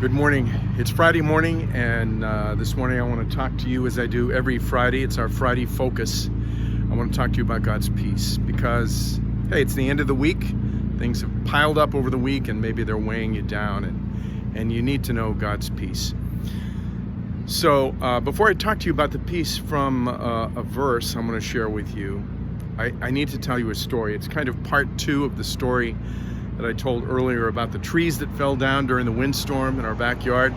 Good morning. It's Friday morning, and this morning I want to talk to you as I do every Friday. It's our Friday focus. I want to talk to you about God's peace because, hey, it's the end of the week. Things have piled up over the week, and maybe they're weighing you down, and you need to know God's peace. So before I talk to you about the peace from a verse I'm going to share with you, I need to tell you a story. It's kind of part two of the story that I told earlier about the trees that fell down during the windstorm in our backyard.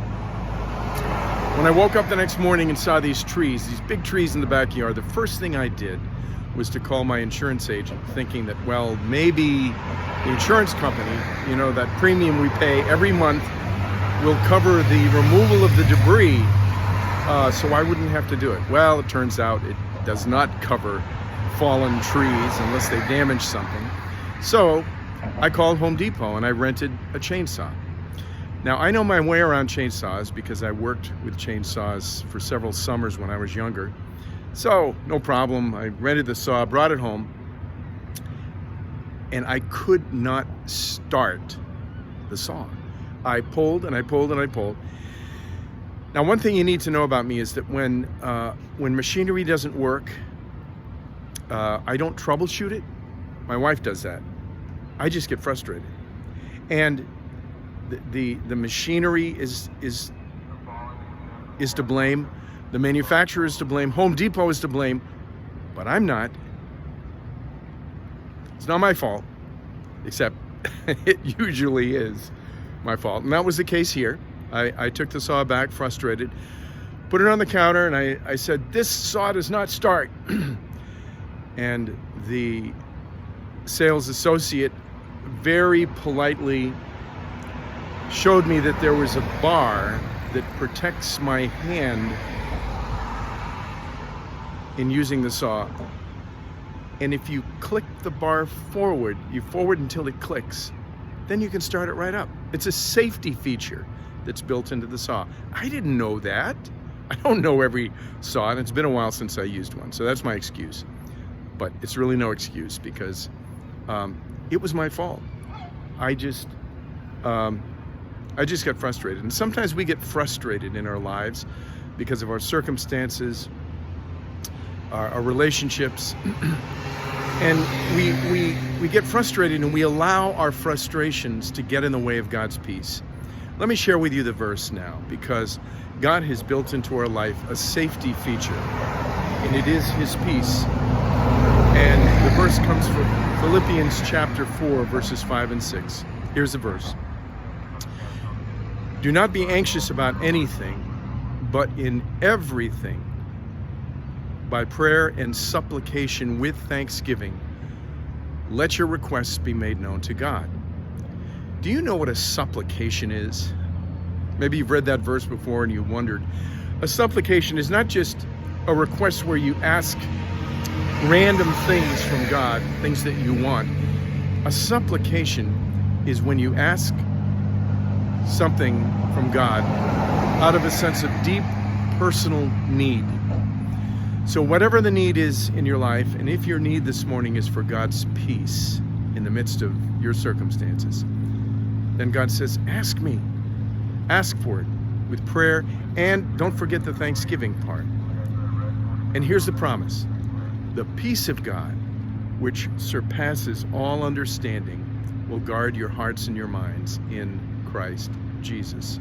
When I woke up the next morning and saw these trees, these big trees in the backyard, the first thing I did was to call my insurance agent, thinking that, well, maybe the insurance company, that premium we pay every month will cover the removal of the debris, so I wouldn't have to do it. Well, it turns out it does not cover fallen trees unless they damage something. So I called Home Depot and I rented a chainsaw. Now, I know my way around chainsaws because I worked with chainsaws for several summers when I was younger. So, no problem. I rented the saw, brought it home, and I could not start the saw. I pulled and I pulled and I pulled. Now, one thing you need to know about me is that when machinery doesn't work, I don't troubleshoot it. My wife does that. I just get frustrated, and the machinery is to blame. The manufacturer is to blame. Home Depot is to blame, but I'm not. It's not my fault, except it usually is my fault, and that was the case here. I took the saw back, frustrated, put it on the counter, and I said, "This saw does not start." And the sales associate very politely showed me that there was a bar that protects my hand in using the saw. And if you click the bar forward, you forward until it clicks, then you can start it right up. It's a safety feature that's built into the saw. I didn't know that. I don't know every saw, and it's been a while since I used one, so that's my excuse. But it's really no excuse because it was my fault. I just got frustrated. And sometimes we get frustrated in our lives because of our circumstances, our relationships. And we get frustrated and we allow our frustrations to get in the way of God's peace. Let me share with you the verse now, because God has built into our life a safety feature, and it is His peace. And the verse comes from Philippians chapter 4, verses 5 and 6. Here's the verse. Do not be anxious about anything, but in everything, by prayer and supplication with thanksgiving, let your requests be made known to God. Do you know what a supplication is? Maybe you've read that verse before and you wondered. A supplication is not just a request where you ask random things from God, things that you want. A supplication is when you ask something from God out of a sense of deep personal need. So whatever the need is in your life, and if your need this morning is for God's peace in the midst of your circumstances, then God says, ask me. Ask for it with prayer, and don't forget the thanksgiving part. And here's the promise. The peace of God, which surpasses all understanding, will guard your hearts and your minds in Christ Jesus.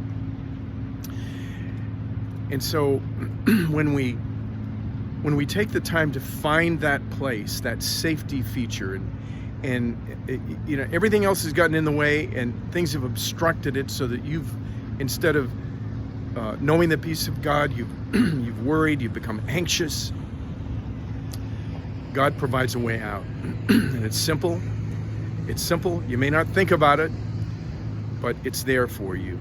And so when we take the time to find that place, that safety feature, and everything else has gotten in the way and things have obstructed it, so that instead of knowing the peace of God, you've worried, you've become anxious. God provides a way out, and it's simple. It's simple. You may not think about it, but it's there for you.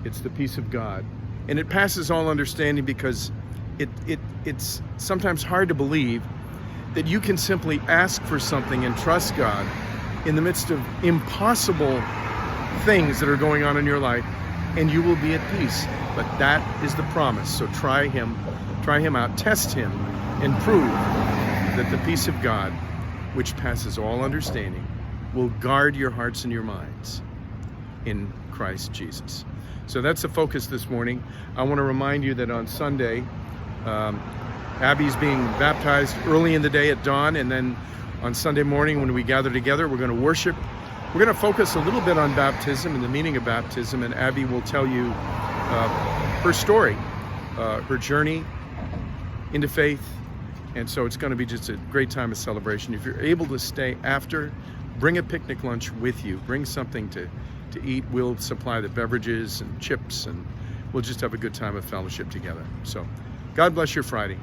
It's the peace of God, and it passes all understanding, because it's sometimes hard to believe that you can simply ask for something and trust God in the midst of impossible things that are going on in your life, and you will be at peace. But that is the promise. So try Him out, test Him, and prove that the peace of God, which passes all understanding, will guard your hearts and your minds in Christ Jesus. So that's the focus this morning. I want to remind you that on Sunday, Abby's being baptized early in the day at dawn, and then on Sunday morning when we gather together, we're going to worship. We're going to focus a little bit on baptism and the meaning of baptism, and Abby will tell you her story, her journey into faith, and so it's going to be just a great time of celebration. If you're able to stay after, bring a picnic lunch with you. Bring something to eat. We'll supply the beverages and chips, and we'll just have a good time of fellowship together. So God bless your Friday.